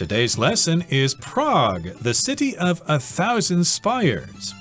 Today's lesson is Prague, the city of 1,000 spires.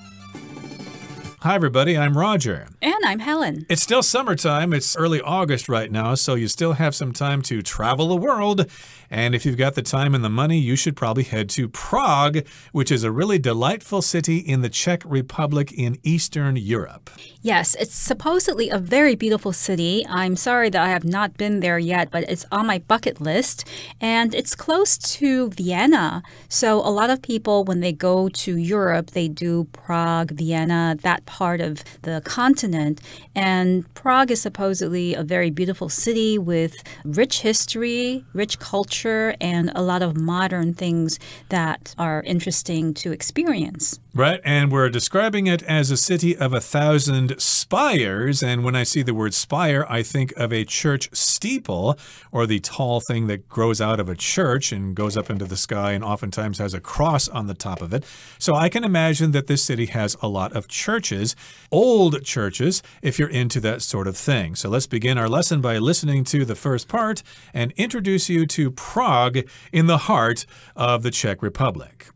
Hi, everybody. I'm Roger. And I'm Helen. It's still summertime. It's early August right now, so you still have some time to travel the world. And if you've got the time and the money, you should probably head to Prague, which is a really delightful city in the Czech Republic in Eastern Europe. Yes, it's supposedly a very beautiful city. I'm sorry that I have not been there yet, but it's on my bucket list. And it's close to Vienna. So a lot of people, when they go to Europe, they do Prague, Vienna, that part of the continent. And Prague is supposedly a very beautiful city with rich history, rich culture, and a lot of modern things that are interesting to experience. Right, and we're describing it as a city of 1,000 spires. And when I see the word spire, I think of a church steeple, or the tall thing that grows out of a church and goes up into the sky and oftentimes has a cross on the top of it. So I can imagine that this city has a lot of churches, old churches, if you're into that sort of thing. So let's begin our lesson by listening to the first part and introduce you to Prague in the heart of the Czech Republic.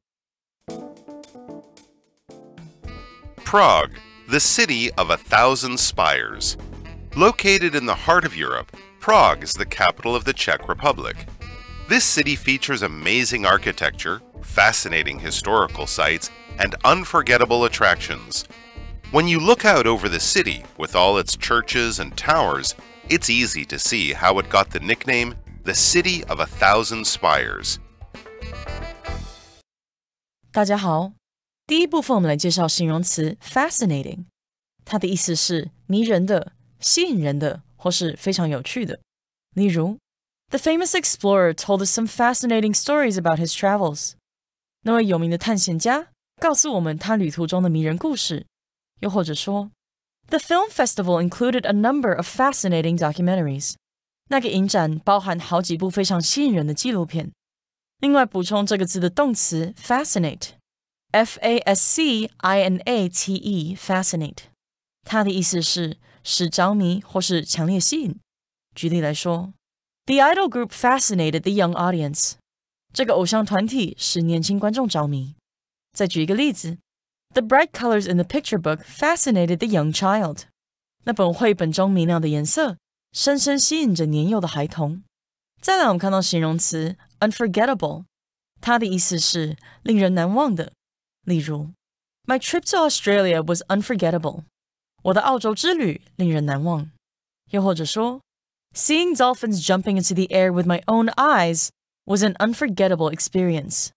Prague, the city of 1,000 spires. Located in the heart of Europe, Prague is the capital of the Czech Republic. This city features amazing architecture, fascinating historical sites, and unforgettable attractions. When you look out over the city, with all its churches and towers, it's easy to see how it got the nickname, the City of 1,000 Spires. 大家好，第一部分我们来介绍形容词 fascinating， 它的意思是迷人的、吸引人的或是非常有趣的。例如 The famous explorer told us some fascinating stories about his travels. 那位有名的探险家告诉我们他旅途中的迷人故事。又或者说 The film festival included a number of fascinating documentaries. 那个影展包含好几部非常吸引人的纪录片。另外补充这个字的动词 fascinate， F-A-S-C-I-N-A-T-E fascinate， 它的意思是使着迷或是强烈吸引。举例来说 The idol group fascinated the young audience. 这个偶像团体使年轻观众着迷。再举一个例子 The bright colors in the picture book fascinated the young child. 那本绘本中明亮的颜色深深吸引着年幼的孩童。再来我们看到形容词 unforgettable， 它的意思是令人难忘的。例如 My trip to Australia was unforgettable. 我的澳洲之旅令人难忘。又或者说 Seeing dolphins jumping into the air with my own eyes was an unforgettable experience.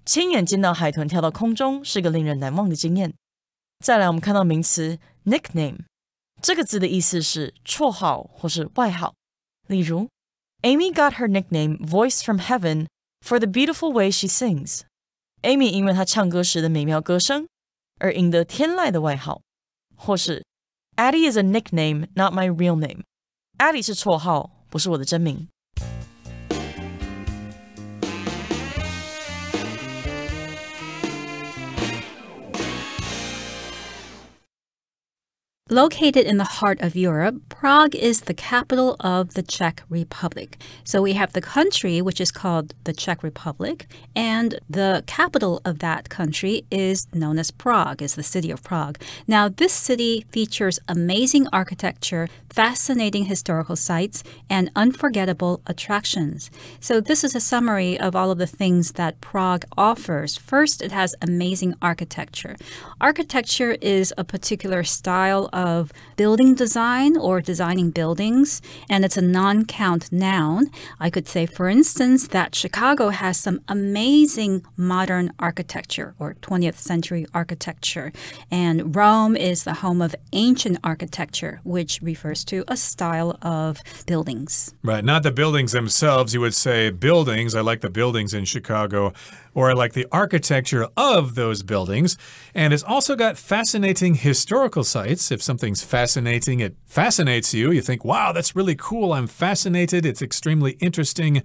亲眼见到海豚跳到空中是个令人难忘的经验。再来我们看到名词 nickname， 这个字的意思是绰号或是外号。例如 Amy got her nickname Voice from Heaven for the beautiful way she sings. Amy 因为她唱歌时的美妙歌声而赢得天籁的外号。或是 Addie is a nickname, not my real name. Addie 是绰号，不是我的真名。Located in the heart of Europe, Prague is the capital of the Czech Republic. So we have the country, which is called the Czech Republic, and the capital of that country is known as Prague, is the city of Prague. Now, this city features amazing architecture, fascinating historical sites, and unforgettable attractions. So this is a summary of all of the things that Prague offers. First, it has amazing architecture. Architecture is a particular style of building design or designing buildings, and it's a non-count noun. I could say, for instance, that Chicago has some amazing modern architecture or 20th century architecture, and Rome is the home of ancient architecture, which refers to a style of buildings. Right, not the buildings themselves. You would say buildings. I like the buildings in Chicago, or I like the architecture of those buildings. And it's also got fascinating historical sites. If something's fascinating, it fascinates you. You think, wow, that's really cool. I'm fascinated. It's extremely interesting.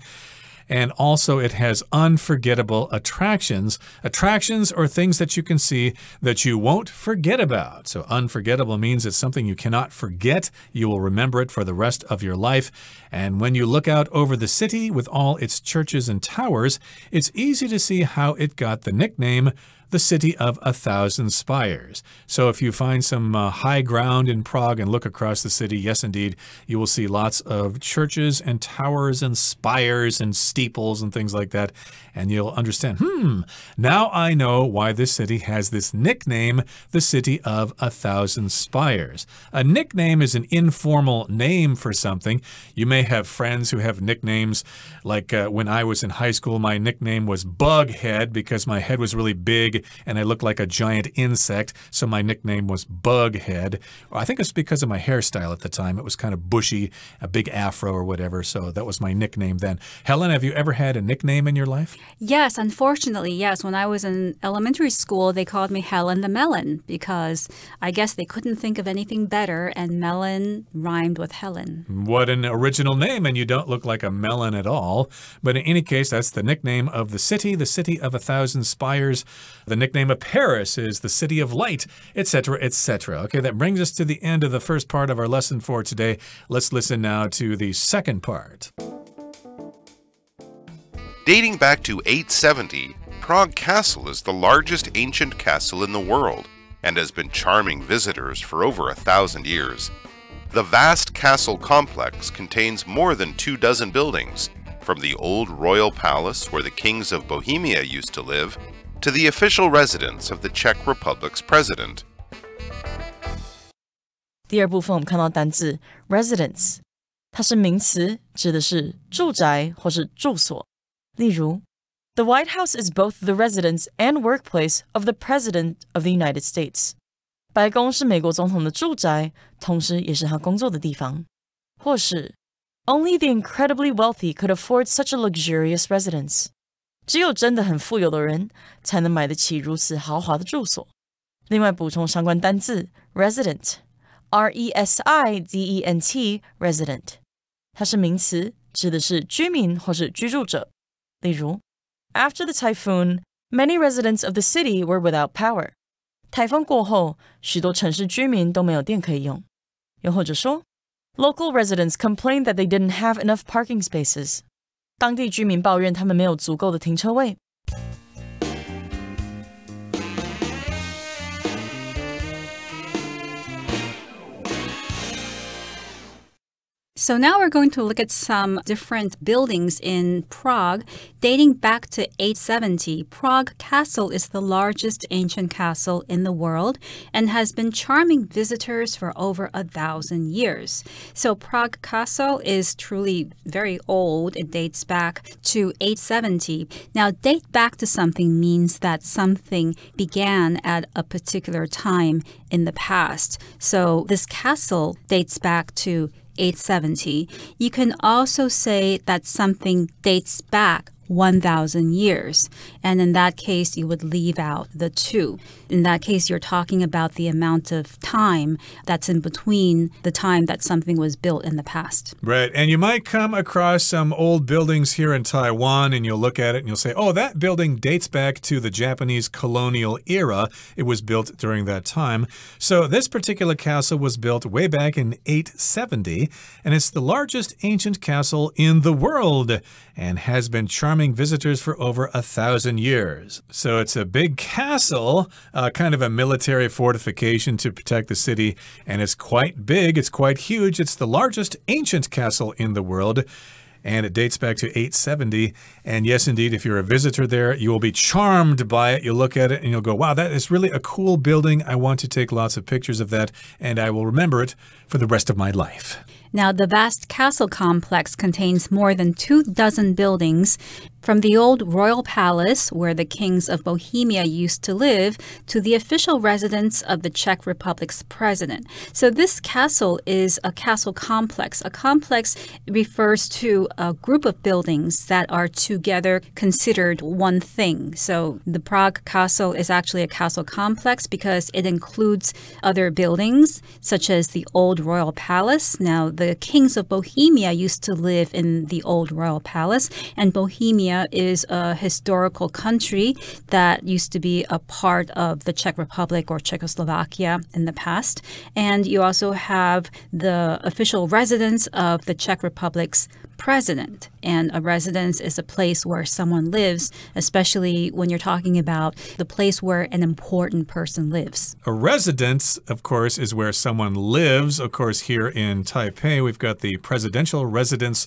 And also it has unforgettable attractions. Attractions are things that you can see that you won't forget about. So unforgettable means it's something you cannot forget. You will remember it for the rest of your life. And when you look out over the city with all its churches and towers, it's easy to see how it got the nickname the City of 1,000 Spires. So if you find some high ground in Prague and look across the city, yes, indeed, you will see lots of churches and towers and spires and steeples and things like that. And you'll understand, now I know why this city has this nickname, the City of 1,000 Spires. A nickname is an informal name for something. You may have friends who have nicknames, like when I was in high school, my nickname was Bughead because my head was really big and I looked like a giant insect, so my nickname was Bughead. I think it's because of my hairstyle at the time. It was kind of bushy, a big afro or whatever, so that was my nickname then. Helen, have you ever had a nickname in your life? Yes, unfortunately, yes. When I was in elementary school, they called me Helen the Melon because I guess they couldn't think of anything better, and melon rhymed with Helen. What an original name, and you don't look like a melon at all. But in any case, that's the nickname of the City of 1,000 Spires. The nickname of Paris is the City of Light, etc., etc. Okay, that brings us to the end of the first part of our lesson for today. Let's listen now to the second part. Dating back to 870, Prague Castle is the largest ancient castle in the world and has been charming visitors for over 1,000 years. The vast castle complex contains more than 24 buildings, from the old royal palace where the kings of Bohemia used to live to the official residence of the Czech Republic's president. 第二部分我们看到单字 residence， 它是名词，指的是住宅或是住所。例如 The White House is both the residence and workplace of the President of the United States. 白宫是美国总统的住宅，同时也是他工作的地方。或是 Only the incredibly wealthy could afford such a luxurious residence. 只有真的很富有的人才能买得起如此豪华的住所。另外补充相关单字 resident， R-E-S-I-D-E-N-T resident， 它是名词，指的是居民或是居住者。例如 After the typhoon, many residents of the city were without power. 台风过后，许多城市居民都没有电可以用。又或者说 Local residents complained that they didn't have enough parking spaces. 当地居民抱怨他们没有足够的停车位。So now we're going to look at some different buildings in Prague. Dating back to 870, Prague Castle is the largest ancient castle in the world and has been charming visitors for over 1,000 years. So Prague Castle is truly very old. It dates back to 870. Now, date back to something means that something began at a particular time in the past. So this castle dates back to 870. You can also say that something dates back 1,000 years. And in that case, you would leave out the two. In that case, you're talking about the amount of time that's in between the time that something was built in the past. Right. And you might come across some old buildings here in Taiwan and you'll look at it and you'll say, oh, that building dates back to the Japanese colonial era. It was built during that time. So this particular castle was built way back in 870, and it's the largest ancient castle in the world and has been charming visitors for over 1,000 years. So it's a big castle, kind of a military fortification to protect the city, and it's quite big, it's quite huge. It's the largest ancient castle in the world, and it dates back to 870. And yes, indeed, if you're a visitor there, you will be charmed by it. You'll look at it and you'll go, wow, that is really a cool building. I want to take lots of pictures of that, and I will remember it for the rest of my life. Now, the vast castle complex contains more than 24 buildings From the old royal palace where the kings of Bohemia used to live to the official residence of the Czech Republic's president. So this castle is a castle complex. A complex refers to a group of buildings that are together considered one thing. So the Prague Castle is actually a castle complex because it includes other buildings such as the old royal palace. Now, the kings of Bohemia used to live in the old royal palace, and Bohemia is a historical country that used to be a part of the Czech Republic or Czechoslovakia in the past. And you also have the official residence of the Czech Republic's president. And a residence is a place where someone lives, especially when you're talking about the place where an important person lives. A residence, of course, is where someone lives. Of course, here in Taipei, we've got the presidential residence.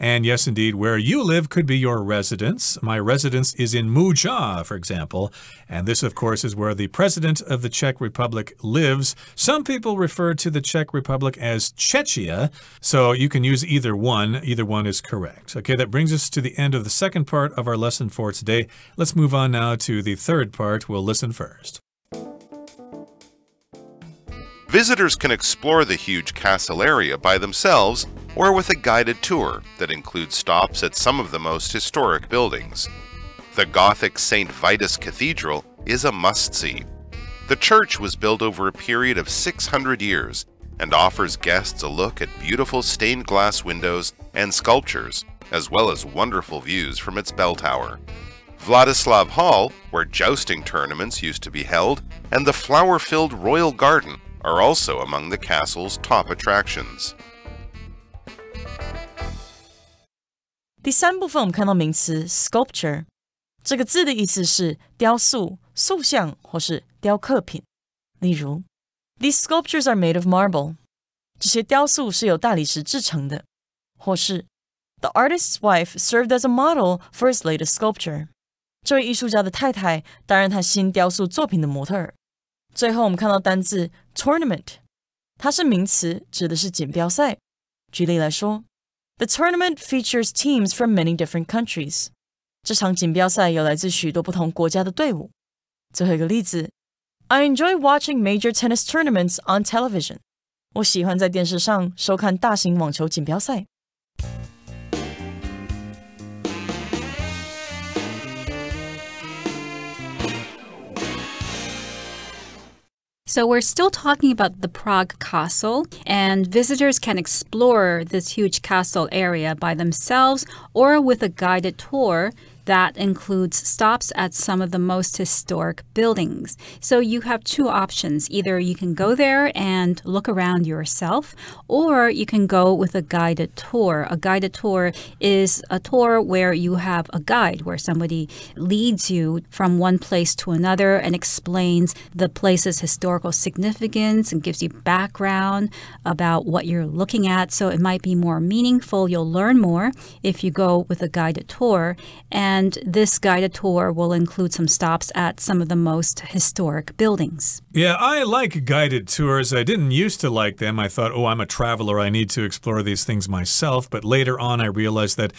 And yes, indeed, where you live could be your residence. My residence is in Mujia, for example. And this, of course, is where the president of the Czech Republic lives. Some people refer to the Czech Republic as Czechia, so you can use either one. Either one is correct. Okay, that brings us to the end of the second part of our lesson for today. Let's move on now to the third part. We'll listen first. Visitors can explore the huge castle area by themselves or with a guided tour that includes stops at some of the most historic buildings. The Gothic St. Vitus Cathedral is a must-see. The church was built over a period of 600 years and offers guests a look at beautiful stained glass windows and sculptures, as well as wonderful views from its bell tower. Vladislav Hall, where jousting tournaments used to be held, and the flower-filled Royal Garden are also among the castle's top attractions. 第三部分我们看到名词 sculpture， 这个字的意思是雕塑、塑像或是雕刻品。例如 These sculptures are made of marble， 这些雕塑是由大理石制成的。或是 The artist's wife served as a model for his latest sculpture， 这位艺术家的太太担任他新雕塑作品的模特儿。最后我们看到单字 tournament， 它是名词，指的是锦标赛。举例来说 The tournament features teams from many different countries， 这场锦标赛有来自许多不同国家的队伍。最后一个例子 I enjoy watching major tennis tournaments on television， 我喜欢在电视上收看大型网球锦标赛。So we're still talking about the Prague Castle, and visitors can explore this huge castle area by themselves or with a guided tour that includes stops at some of the most historic buildings. So you have two options. Either you can go there and look around yourself, or you can go with a guided tour. A guided tour is a tour where you have a guide, where somebody leads you from one place to another and explains the place's historical significance and gives you background about what you're looking at. So it might be more meaningful. You'll learn more if you go with a guided tour. And this guided tour will include some stops at some of the most historic buildings. Yeah, I like guided tours. I didn't used to like them. I thought, oh, I'm a traveler. I need to explore these things myself. But later on, I realized that,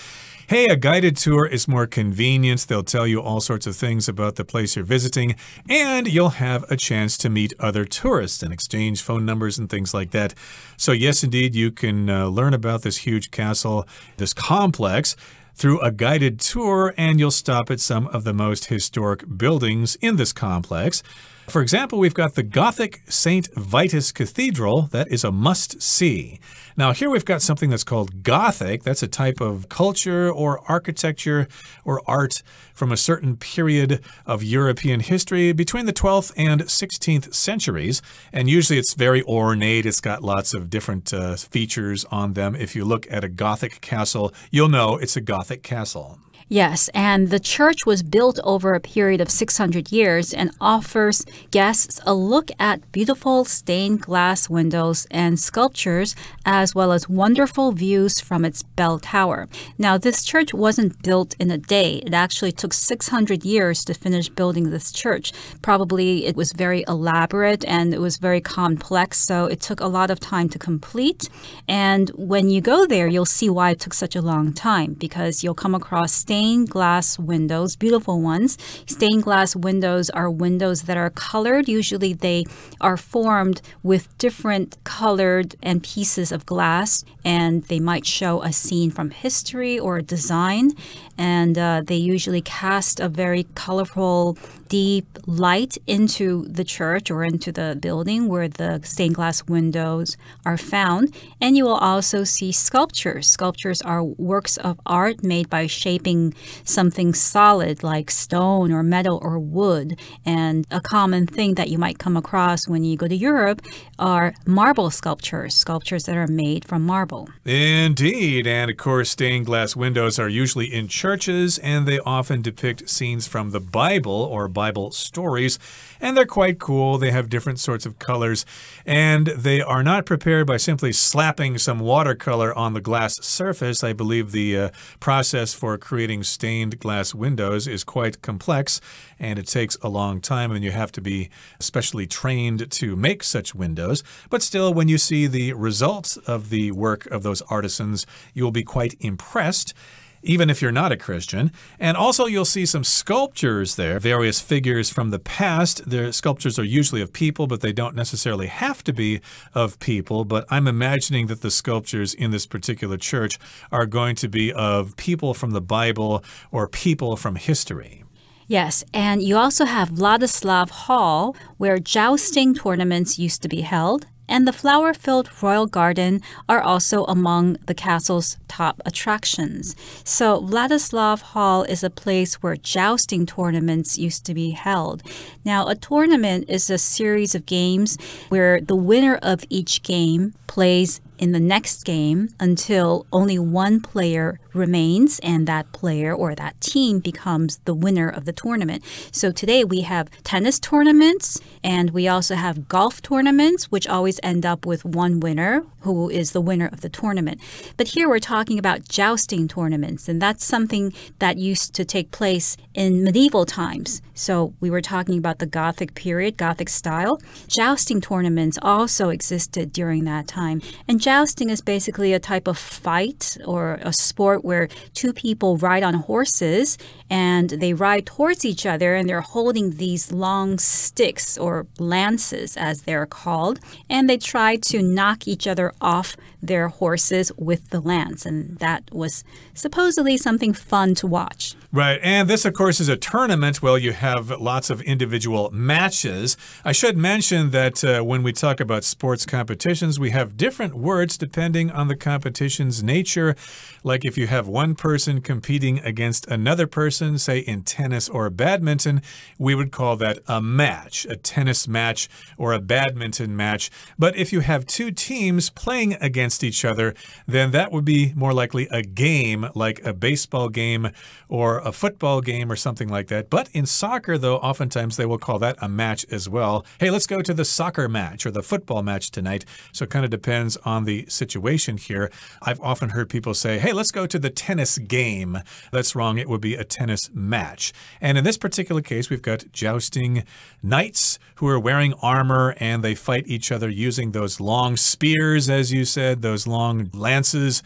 hey, a guided tour is more convenient. They'll tell you all sorts of things about the place you're visiting, and you'll have a chance to meet other tourists and exchange phone numbers and things like that. So yes, indeed, you can learn about this huge castle, this complex, through a guided tour, and you'll stop at some of the most historic buildings in this complex. For example, we've got the Gothic St. Vitus Cathedral. That is a must-see. Now, here we've got something that's called Gothic. That's a type of culture or architecture or art from a certain period of European history between the 12th and 16th centuries. And usually it's very ornate. It's got lots of different features on them. If you look at a Gothic castle, you'll know it's a Gothic castle. Yes, and the church was built over a period of 600 years and offers guests a look at beautiful stained glass windows and sculptures, as well as wonderful views from its bell tower. Now, this church wasn't built in a day. It actually took 600 years to finish building this church. Probably it was very elaborate and it was very complex, so it took a lot of time to complete. And when you go there, you'll see why it took such a long time, because you'll come across stained stained glass windows, beautiful ones. Stained glass windows are windows that are colored. Usually they are formed with different colored and pieces of glass, and they might show a scene from history or a design. And they usually cast a very colorful, deep light into the church or into the building where the stained glass windows are found. And you will also see sculptures. Sculptures are works of art made by shaping something solid like stone or metal or wood. And a common thing that you might come across when you go to Europe are marble sculptures, sculptures that are made from marble. Indeed. And of course, stained glass windows are usually in churches, and they often depict scenes from the Bible or Bible stories, and they're quite cool. They have different sorts of colors, and they are not prepared by simply slapping some watercolor on the glass surface. I believe the process for creating stained glass windows is quite complex, and it takes a long time, and you have to be specially trained to make such windows. But still, when you see the results of the work of those artisans, you will be quite impressed, even if you're not a Christian. And also you'll see some sculptures there, various figures from the past. Their sculptures are usually of people, but they don't necessarily have to be of people. But I'm imagining that the sculptures in this particular church are going to be of people from the Bible or people from history. Yes, and you also have Vladislav Hall, where jousting tournaments used to be held. And the flower-filled royal garden are also among the castle's top attractions. So Vladislav Hall is a place where jousting tournaments used to be held. Now, a tournament is a series of games where the winner of each game plays in the next game until only one player remains, and that player or that team becomes the winner of the tournament. So today we have tennis tournaments, and we also have golf tournaments, which always end up with one winner who is the winner of the tournament. But here we're talking about jousting tournaments, and that's something that used to take place in medieval times. So we were talking about the Gothic period, Gothic style. Jousting tournaments also existed during that time. And jousting is basically a type of fight or a sport where two people ride on horses and they ride towards each other, and they're holding these long sticks or lances, as they're called, and they try to knock each other off their horses with the lance. And that was supposedly something fun to watch. Right, and this, of course, is a tournament. Well, you have lots of individual matches. I should mention that when we talk about sports competitions, we have different words depending on the competition's nature. Like if you have one person competing against another person, say in tennis or badminton, we would call that a match, a tennis match or a badminton match. But if you have two teams playing against each other, then that would be more likely a game, like a baseball game or a football game or something like that. But in soccer, though, oftentimes they will call that a match as well. Hey, let's go to the soccer match or the football match tonight. So it kind of depends on the situation here. I've often heard people say, hey, let's go to the tennis game. That's wrong. It would be a tennis match. And in this particular case, we've got jousting knights who are wearing armor, and they fight each other using those long spears, as you said, those long lances.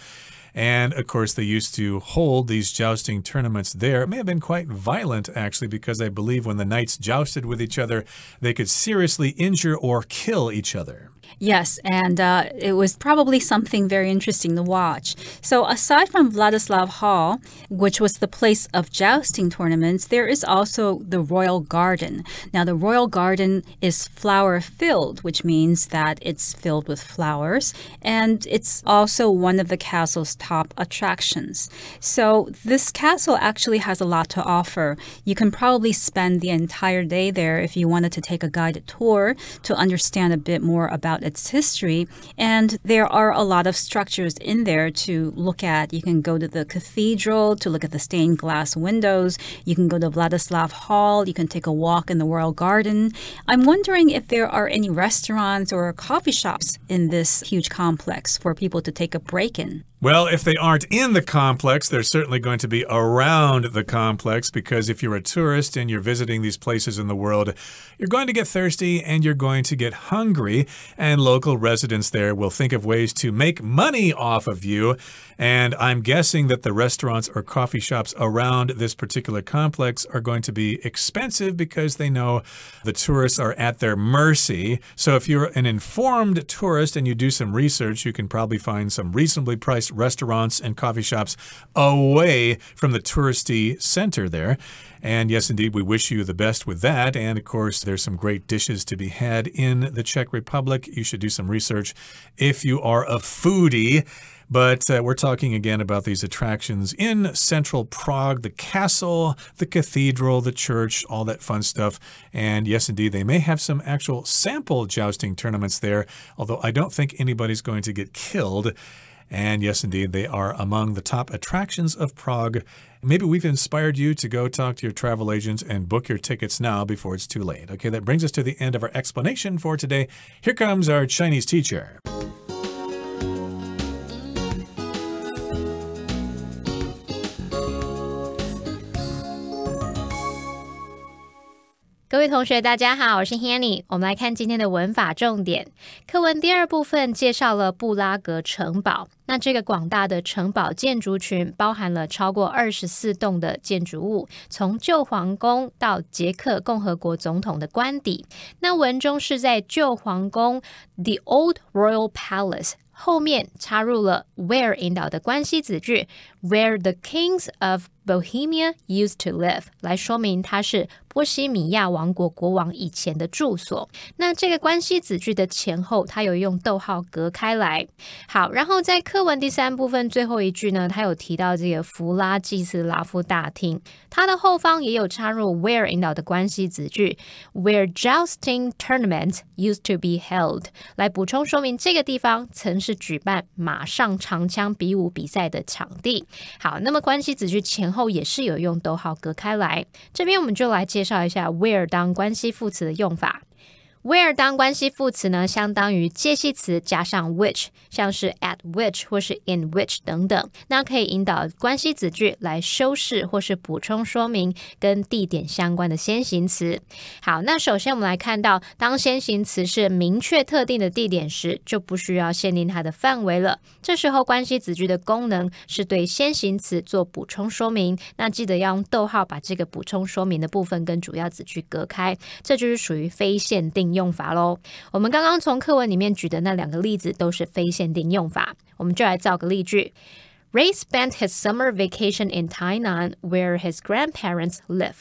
And, of course, they used to hold these jousting tournaments there. It may have been quite violent, actually, because I believe when the knights jousted with each other, they could seriously injure or kill each other. Yes, and it was probably something very interesting to watch. So aside from Vladislav Hall, which was the place of jousting tournaments, there is also the Royal Garden. Now, the Royal Garden is flower-filled, which means that it's filled with flowers, and it's also one of the castle's top attractions. So this castle actually has a lot to offer. You can probably spend the entire day there if you wanted to take a guided tour to understand a bit more about its history. And there are a lot of structures in there to look at. You can go to the cathedral to look at the stained glass windows. You can go to Vladislav Hall. You can take a walk in the Royal Garden. I'm wondering if there are any restaurants or coffee shops in this huge complex for people to take a break in. Well, if they aren't in the complex, they're certainly going to be around the complex because if you're a tourist and you're visiting these places in the world, you're going to get thirsty and you're going to get hungry, and local residents there will think of ways to make money off of you. And I'm guessing that the restaurants or coffee shops around this particular complex are going to be expensive because they know the tourists are at their mercy. So if you're an informed tourist and you do some research, you can probably find some reasonably priced restaurants and coffee shops away from the touristy center there. And yes, indeed, we wish you the best with that. And of course, there's some great dishes to be had in the Czech Republic. You should do some research if you are a foodie. But we're talking again about these attractions in central Prague, the castle, the cathedral, the church, all that fun stuff. And yes, indeed, they may have some actual sample jousting tournaments there, although I don't think anybody's going to get killed. And yes, indeed, they are among the top attractions of Prague. Maybe we've inspired you to go talk to your travel agents and book your tickets now before it's too late. Okay, that brings us to the end of our explanation for today. Here comes our Chinese teacher. 各位同学大家好，我是 Hanny。 我们来看今天的文法重点。课文第二部分介绍了布拉格城堡。那这个广大的城堡建筑群包含了超过24栋的建筑物，从旧皇宫到捷克共和国总统的官邸。那文中是在旧皇宫 The Old Royal Palace 后面插入了 where 引导的关系子句 where the kings of Bohemia used to live 来说明它是波西米亚王国国王以前的住所。那这个关系子句的前后它有用逗号隔开来。好，然后在课文第三部分最后一句呢，它有提到这个弗拉季斯拉夫大厅，它的后方也有插入 where 引导的关系子句 where jousting tournaments used to be held 来补充说明这个地方曾是举办马上长枪比武比赛的场地。好，那么关系子句前后也是有用逗号隔开来。这边我们就来介绍一下 where 当关系副词的用法。Where 当关系副词呢，相当于介系词加上 which， 像是 at which 或是 in which 等等，那可以引导关系子句来修饰或是补充说明跟地点相关的先行词。好，那首先我们来看到，当先行词是明确特定的地点时，就不需要限定它的范围了。这时候关系子句的功能是对先行词做补充说明，那记得要用逗号把这个补充说明的部分跟主要子句隔开，这就是属于非限定用法咯。我们刚刚从课文里面举的那两个例子都是非限定用法，我们就来造个例句。Ray spent his summer vacation in Tainan, where his grandparents live.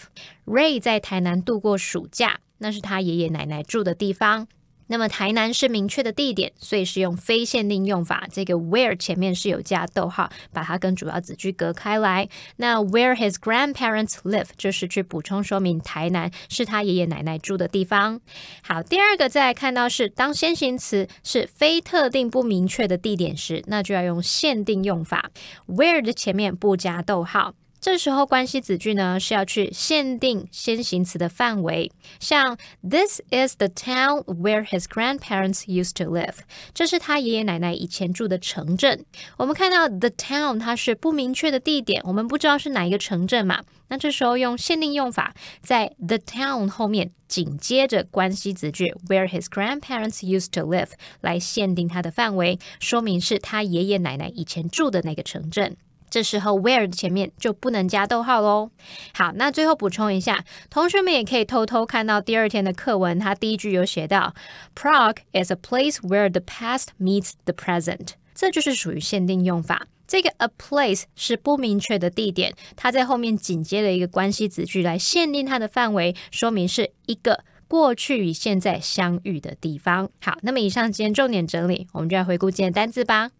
Ray 在台南度过暑假，那是他爷爷奶奶住的地方。那么台南是明确的地点，所以是用非限定用法，这个 where 前面是有加逗号，把它跟主要子句隔开来。那 where his grandparents live 就是去补充说明台南是他爷爷奶奶住的地方。好，第二个再来看到是当先行词是非特定不明确的地点时，那就要用限定用法 where 的前面不加逗号。这时候关系子句呢是要去限定先行词的范围，像 This is the town where his grandparents used to live 这是他爷爷奶奶以前住的城镇。我们看到 the town 它是不明确的地点，我们不知道是哪一个城镇嘛，那这时候用限定用法在 the town 后面紧接着关系子句 where his grandparents used to live 来限定它的范围，说明是他爷爷奶奶以前住的那个城镇。这时候 where 的前面就不能加逗号咯。好，那最后补充一下，同学们也可以偷偷看到第二天的课文，它第一句有写到 Prague is a place where the past meets the present 这就是属于限定用法。这个 a place 是不明确的地点，它在后面紧接了一个关系子句来限定它的范围，说明是一个过去与现在相遇的地方。好，那么以上今天重点整理，我们就来回顾今天的单字吧。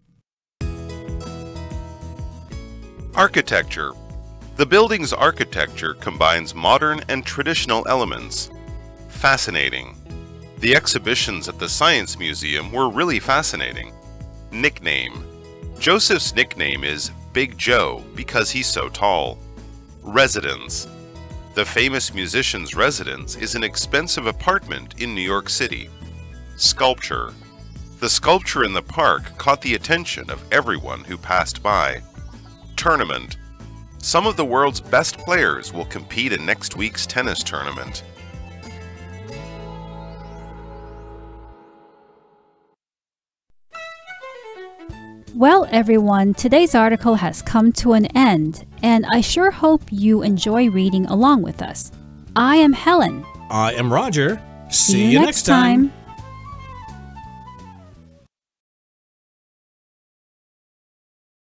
Architecture. The building's architecture combines modern and traditional elements. Fascinating. The exhibitions at the Science Museum were really fascinating. Nickname. Joseph's nickname is Big Joe because he's so tall. Residence. The famous musician's residence is an expensive apartment in New York City. Sculpture. The sculpture in the park caught the attention of everyone who passed by. Tournament. Some of the world's best players will compete in next week's tennis tournament. Well, everyone, today's article has come to an end, and I sure hope you enjoy reading along with us. I am Helen. I am Roger. See you next time.